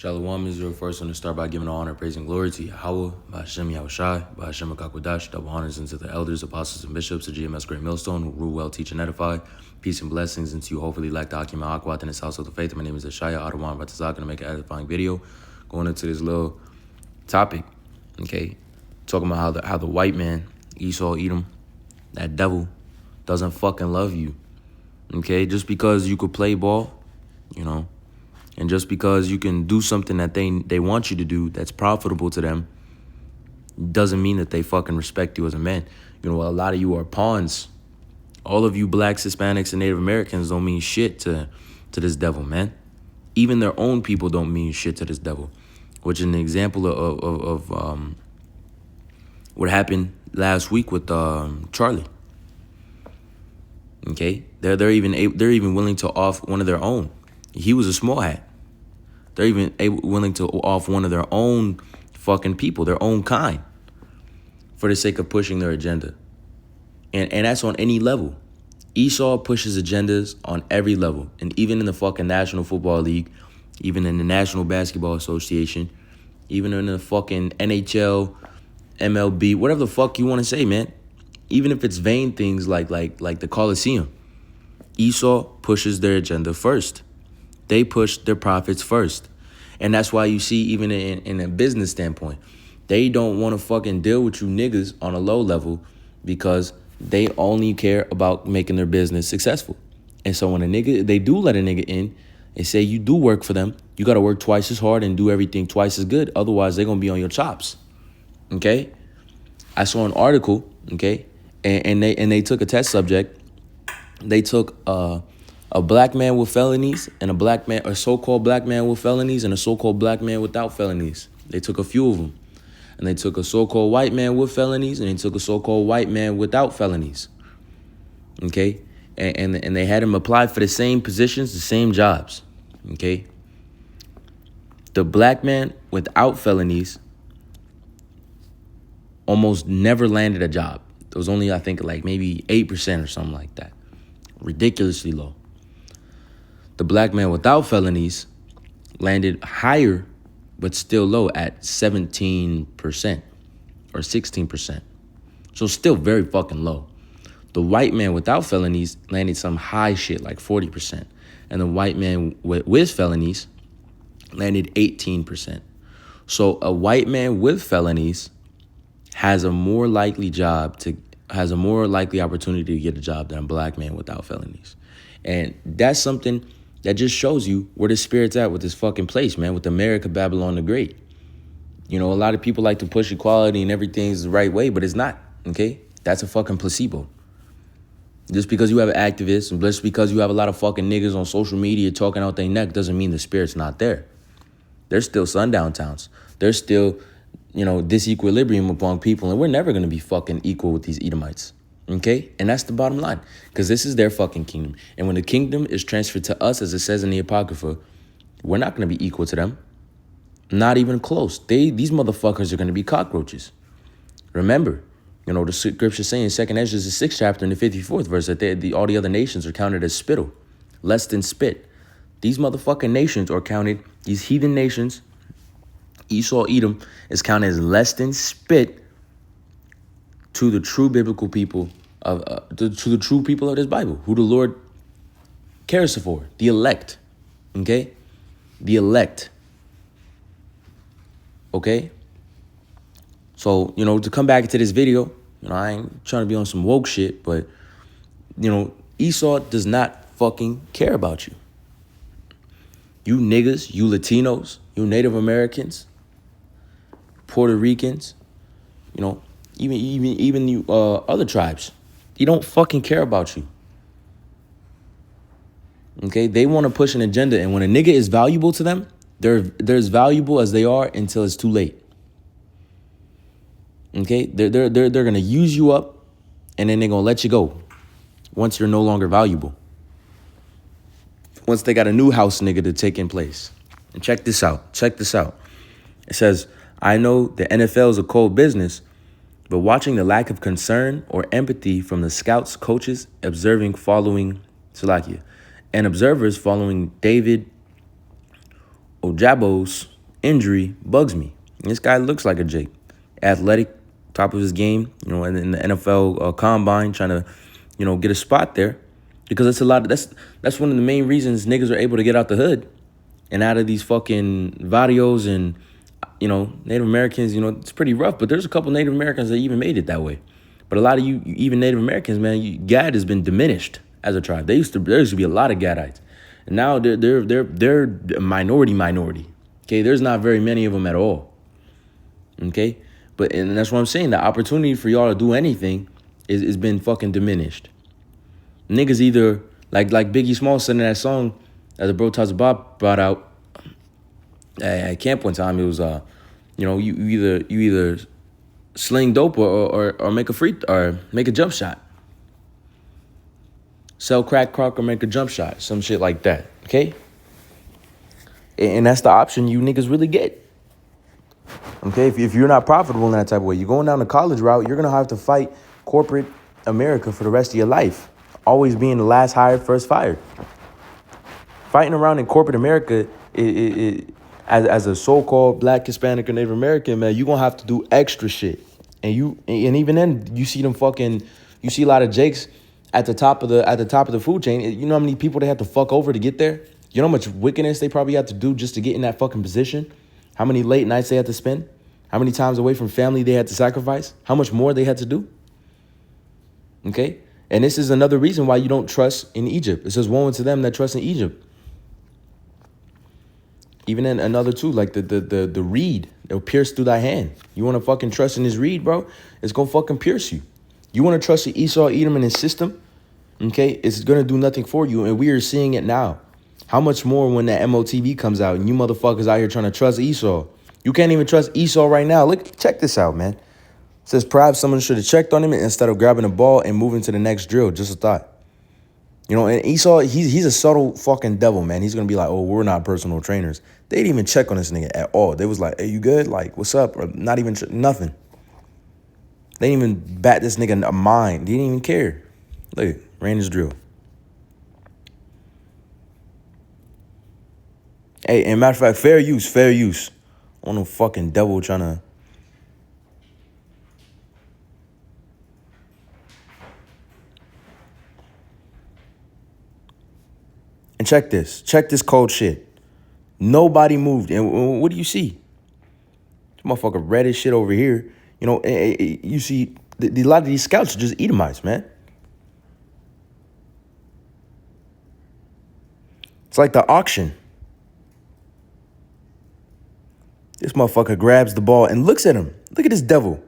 Shalom is your first one to start by giving all honor, praise, and glory to Yahweh, by Hashem Yahushai, by Hashem HaKakodash, double honors into the elders, apostles, and bishops of GMS Great Millstone, who rule well, teach, and edify. Peace and blessings into you, hopefully, like the Akim Akwat in his house of the faith. My name is Ashaya Adawan Batazak, going to make an edifying video going into this little topic, okay? Talking about how the white man, Esau, Edom, that devil, doesn't fucking love you, okay? Just because you could play ball, and just because you can do something that they want you to do that's profitable to them doesn't mean that they fucking respect you as a man. A lot of you are pawns. All of you blacks, Hispanics, and Native Americans don't mean shit to this devil, man. Even their own people don't mean shit to this devil, which is an example of what happened last week with Charlie. Okay, they're even willing to off one of their own. He was a small hat. They're even willing to off one of their own fucking people, their own kind, for the sake of pushing their agenda. And that's on any level. Esau pushes agendas on every level. And even in the fucking National Football League, even in the National Basketball Association, even in the fucking NHL, MLB, whatever the fuck you want to say, man. Even if it's vain things like the Coliseum, Esau pushes their agenda first. They push their profits first. And that's why you see, even in a business standpoint, they don't want to fucking deal with you niggas on a low level because they only care about making their business successful. And so when they do let a nigga in and say you do work for them, you got to work twice as hard and do everything twice as good. Otherwise, they're going to be on your chops. Okay? I saw an article, okay? And they took a test subject. They took a black man with felonies and a so-called black man with felonies and a so-called black man without felonies. They took a few of them. And they took a so-called white man with felonies and they took a so-called white man without felonies. Okay? And they had him apply for the same positions, the same jobs. Okay? The black man without felonies almost never landed a job. There was only, I think, like maybe 8% or something like that. Ridiculously low. The black man without felonies landed higher, but still low at 17% or 16%. So still very fucking low. The white man without felonies landed some high shit like 40%. And the white man with felonies landed 18%. So a white man with felonies has a more likely opportunity to get a job than a black man without felonies. And that's something that just shows you where the spirit's at with this fucking place, man, with America, Babylon the Great. A lot of people like to push equality and everything's the right way, but it's not, okay? That's a fucking placebo. Just because you have activists and just because you have a lot of fucking niggas on social media talking out their neck doesn't mean the spirit's not there. There's still sundown towns. There's still, disequilibrium among people, and we're never going to be fucking equal with these Edomites. Okay? And that's the bottom line. Because this is their fucking kingdom. And when the kingdom is transferred to us, as it says in the Apocrypha, we're not going to be equal to them. Not even close. These motherfuckers are going to be cockroaches. Remember, the scripture saying in 2nd Ezra, the 6th chapter, in the 54th verse, that all the other nations are counted as spittle, less than spit. These motherfucking nations are counted, these heathen nations, Esau, Edom, is counted as less than spit to the true biblical people to the true people of this Bible, who the Lord cares for, the elect, okay? The elect, okay? So, to come back to this video, I ain't trying to be on some woke shit, but, Esau does not fucking care about you. You niggas, you Latinos, you Native Americans, Puerto Ricans, even you other tribes. He don't fucking care about you. Okay? They want to push an agenda, and when a nigga is valuable to them, they're as valuable as they are until it's too late. Okay? They're gonna use you up, and then they're gonna let you go once you're no longer valuable. Once they got a new house nigga to take in place. And check this out. It says, I know the NFL is a cold business, but watching the lack of concern or empathy from the scouts, coaches, and observers following David Ojabo's injury bugs me. This guy looks like a Jake. Athletic, top of his game, in the NFL combine, trying to, get a spot there. Because it's a lot that's one of the main reasons niggas are able to get out the hood and out of these fucking barrios and, Native Americans, it's pretty rough. But there's a couple Native Americans that even made it that way. But a lot of you even Native Americans, man, Gad has been diminished as a tribe. There used to be a lot of Gadites. And now they're a minority. Okay, there's not very many of them at all. Okay? And that's what I'm saying. The opportunity for y'all to do anything is been fucking diminished. Niggas either, like Biggie Smalls said in that song that the Bro Taz Bob brought out at camp one time, it was, you either sling dope or make a jump shot. Sell crack or make a jump shot, some shit like that, okay? And that's the option you niggas really get. Okay, if you're not profitable in that type of way, you're going down the college route, you're going to have to fight corporate America for the rest of your life. Always being the last hired, first fired. Fighting around in corporate America, as a so-called Black, Hispanic, or Native American, man, you're going to have to do extra shit. And even then, you see a lot of Jakes at the top of the food chain. You know how many people they have to fuck over to get there? You know how much wickedness they probably have to do just to get in that fucking position? How many late nights they had to spend? How many times away from family they had to sacrifice? How much more they had to do? Okay? And this is another reason why you don't trust in Egypt. It says, woe unto them that trust in Egypt. Even in another too, like the reed, it'll pierce through thy hand. You want to fucking trust in this reed, bro? It's going to fucking pierce you. You want to trust in Esau, Edom, and his system? Okay? It's going to do nothing for you. And we are seeing it now. How much more when that MOTV comes out and you motherfuckers out here trying to trust Esau? You can't even trust Esau right now. Look, check this out, man. It says perhaps someone should have checked on him instead of grabbing the ball and moving to the next drill. Just a thought. And Esau, he's a subtle fucking devil, man. He's going to be like, oh, we're not personal trainers. They didn't even check on this nigga at all. They was like, hey, you good? Like, what's up? Or not even, nothing. They didn't even bat this nigga a mind. They didn't even care. Look, ran his drill. Hey, and matter of fact, fair use. On no fucking devil trying to. And check this cold shit. Nobody moved. And what do you see? This motherfucker red as shit over here. You see a lot of these scouts are just Edomites, man. It's like the auction. This motherfucker grabs the ball and looks at him. Look at this devil.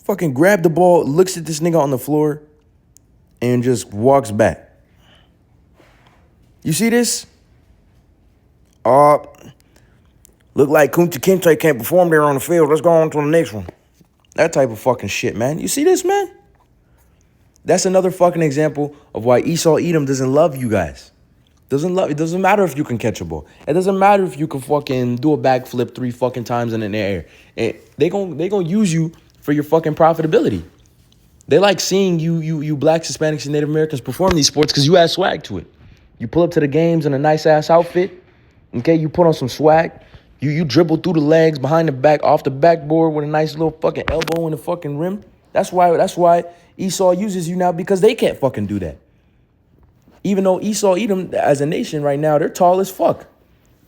Fucking grab the ball, looks at this nigga on the floor, and just walks back. You see this? Look like Kunta Kinte can't perform there on the field. Let's go on to the next one. That type of fucking shit, man. You see this, man? That's another fucking example of why Esau Edom doesn't love you guys. It doesn't matter if you can catch a ball. It doesn't matter if you can fucking do a backflip 3 fucking times in the air. They gonna use you for your fucking profitability. They like seeing you Blacks, Hispanics, and Native Americans perform these sports because you add swag to it. You pull up to the games in a nice ass outfit. Okay, you put on some swag. You dribble through the legs, behind the back, off the backboard with a nice little fucking elbow in the fucking rim. That's why Esau uses you now, because they can't fucking do that. Even though Esau, Edom, as a nation right now, they're tall as fuck.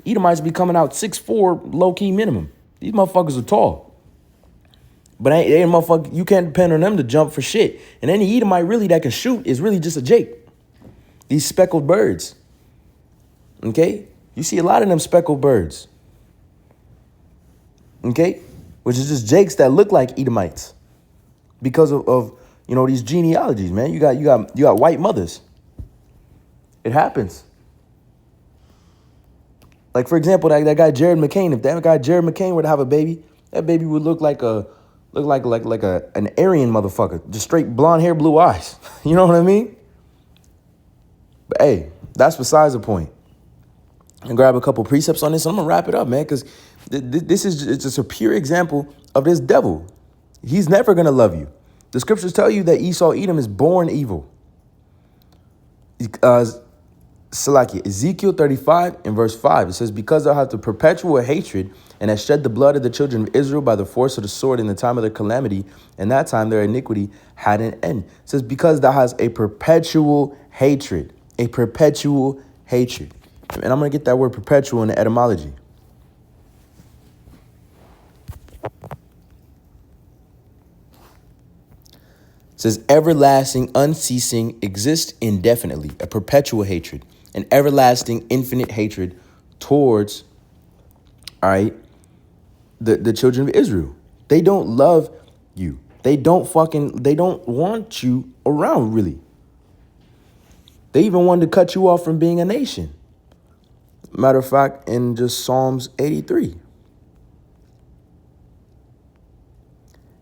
Edomites be coming out 6'4", low-key minimum. These motherfuckers are tall. But they motherfucker, you can't depend on them to jump for shit. And any Edomite really that can shoot is really just a Jake. These speckled birds. Okay? You see a lot of them speckled birds. Okay? Which is just Jakes that look like Edomites. Because of these genealogies, man. You got white mothers. It happens. Like, for example, that guy Jared McCain. If that guy Jared McCain were to have a baby, that baby would look like an Aryan motherfucker. Just straight blonde hair, blue eyes. You know what I mean? But hey, that's besides the point. And grab a couple precepts on this. I'm gonna wrap it up, man, because this is just a pure example of this devil. He's never gonna love you. The scriptures tell you that Esau Edom is born evil. Salaki, Ezekiel 35 and verse 5, it says, because thou hast a perpetual hatred and hast shed the blood of the children of Israel by the force of the sword in the time of their calamity, and that time their iniquity had an end. It says, because thou hast a perpetual hatred, a perpetual hatred. And I'm going to get that word perpetual in the etymology. It says, everlasting, unceasing, exists indefinitely, a perpetual hatred, an everlasting, infinite hatred towards, all right, the children of Israel. They don't love you. They don't want you around, really. They even wanted to cut you off from being a nation. Matter of fact, in just Psalms 83.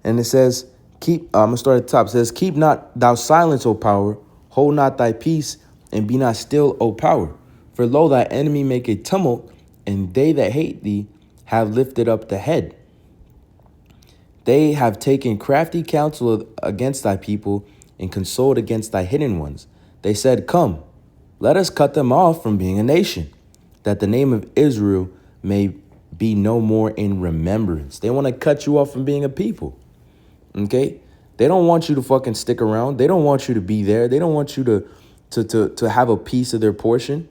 And it says, I'm going to start at the top. It says, keep not thou silence, O power, hold not thy peace, and be not still, O power. For lo, thy enemy make a tumult, and they that hate thee have lifted up the head. They have taken crafty counsel against thy people, and consoled against thy hidden ones. They said, come, let us cut them off from being a nation, that the name of Israel may be no more in remembrance. They want to cut you off from being a people. Okay? They don't want you to fucking stick around. They don't want you to be there. They don't want you to have a piece of their portion.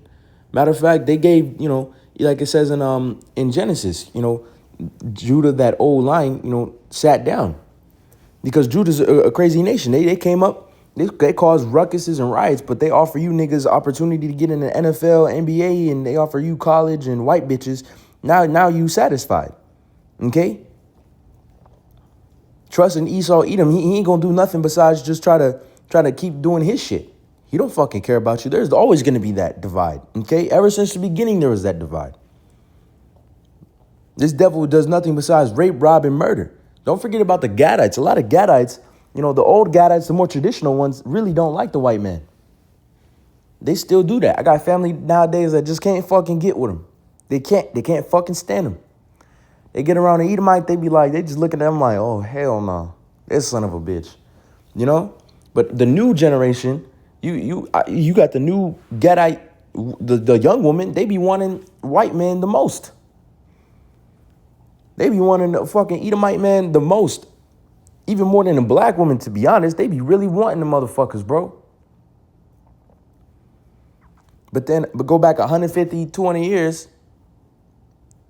Matter of fact, they gave, like it says in Genesis, Judah, that old line, sat down. Because Judah's a crazy nation. They came up, they caused ruckuses and riots, but they offer you niggas opportunity to get in the NFL, NBA, and they offer you college and white bitches. Now you satisfied. Okay? Trust in Esau, Edom, he ain't gonna do nothing besides just try to keep doing his shit. He don't fucking care about you. There's always gonna be that divide. Okay? Ever since the beginning, there was that divide. This devil does nothing besides rape, rob, and murder. Don't forget about the Gadites. A lot of Gadites, the old Gadites, the more traditional ones, really don't like the white man. They still do that. I got family nowadays that just can't fucking get with them. They can't fucking stand them. They get around the Edomite, they just look at them like, oh, hell no. This son of a bitch. But the new generation, you got the new Gadite, the young woman, they be wanting white men the most. They be wanting the fucking Edomite man the most. Even more than a black woman, to be honest. They be really wanting the motherfuckers, bro. But go back 150, 200 years,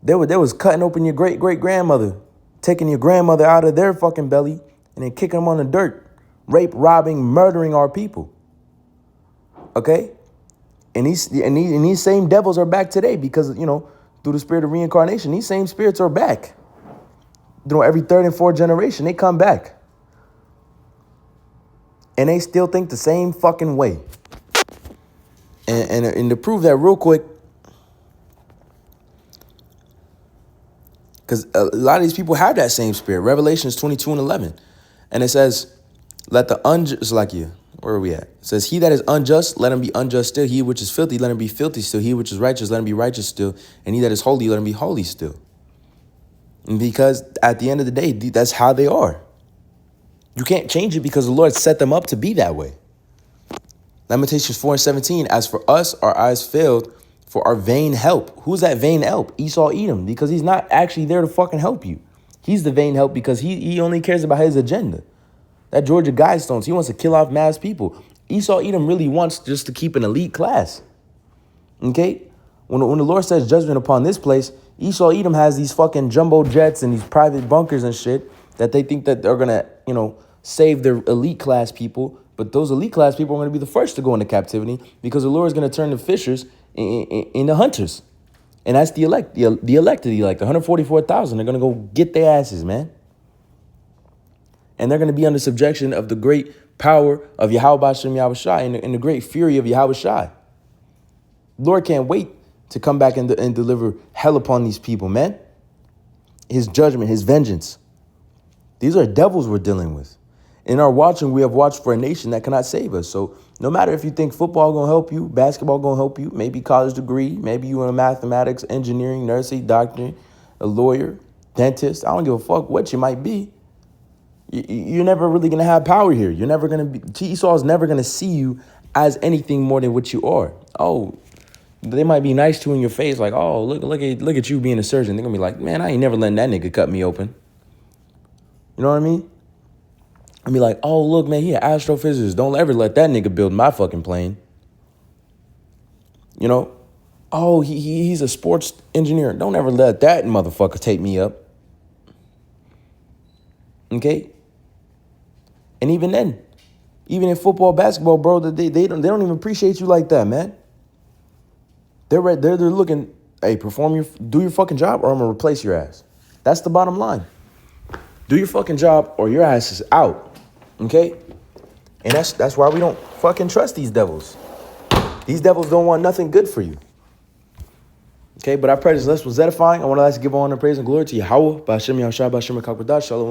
they was cutting open your great-great-grandmother, taking your grandmother out of their fucking belly, and then kicking them on the dirt, rape, robbing, murdering our people. Okay? And these same devils are back today because, through the spirit of reincarnation, these same spirits are back. Every third and fourth generation, they come back. And they still think the same fucking way. And to prove that real quick, because a lot of these people have that same spirit. Revelations 22 and 11. And it says, let the unjust, where are we at? It says, he that is unjust, let him be unjust still. He which is filthy, let him be filthy still. He which is righteous, let him be righteous still. And he that is holy, let him be holy still. And because at the end of the day, that's how they are. You can't change it because the Lord set them up to be that way. Lamentations 4 and 17, as for us, our eyes failed for our vain help. Who's that vain help? Esau, Edom, because he's not actually there to fucking help you. He's the vain help because he only cares about his agenda. That Georgia Guidestones, he wants to kill off mass people. Esau, Edom really wants just to keep an elite class. Okay? When the Lord says judgment upon this place, Esau, Edom has these fucking jumbo jets and these private bunkers and shit that they think that they're going to, save their elite class people. But those elite class people are going to be the first to go into captivity because the Lord is going to turn the fishers into hunters. And that's the elect, the elected elect, 144,000. They're going to go get their asses, man. And they're going to be under subjection of the great power of Yahweh Shem Yahushai and the great fury of Yahweh Shai. Lord can't wait to come back and deliver hell upon these people, man. His judgment, his vengeance. These are devils we're dealing with. In our watching, we have watched for a nation that cannot save us. So no matter if you think football going to help you, basketball going to help you, maybe college degree, maybe you in mathematics, engineering, nursing, doctor, a lawyer, dentist, I don't give a fuck what you might be. You're never really going to have power here. You're never going to be, Esau is never going to see you as anything more than what you are. Oh, They might be nice to in your face, like, oh, look at you being a surgeon. They're gonna be like, man, I ain't never letting that nigga cut me open. You know what I mean? And be like, oh, look, man, he an astrophysicist. Don't ever let that nigga build my fucking plane. You know? Oh, he's a sports engineer. Don't ever let that motherfucker take me up. Okay? And even then, even in football, basketball, bro, they don't even appreciate you like that, man. They're looking, hey, do your fucking job or I'm gonna replace your ass. That's the bottom line. Do your fucking job or your ass is out. Okay? And that's why we don't fucking trust these devils. These devils don't want nothing good for you. Okay, but I pray this list was edifying. I want to give honor, praise, and glory to Yahweh, Ba'ashem Yahushua, Ba'ashem Kakwadah, Shalom.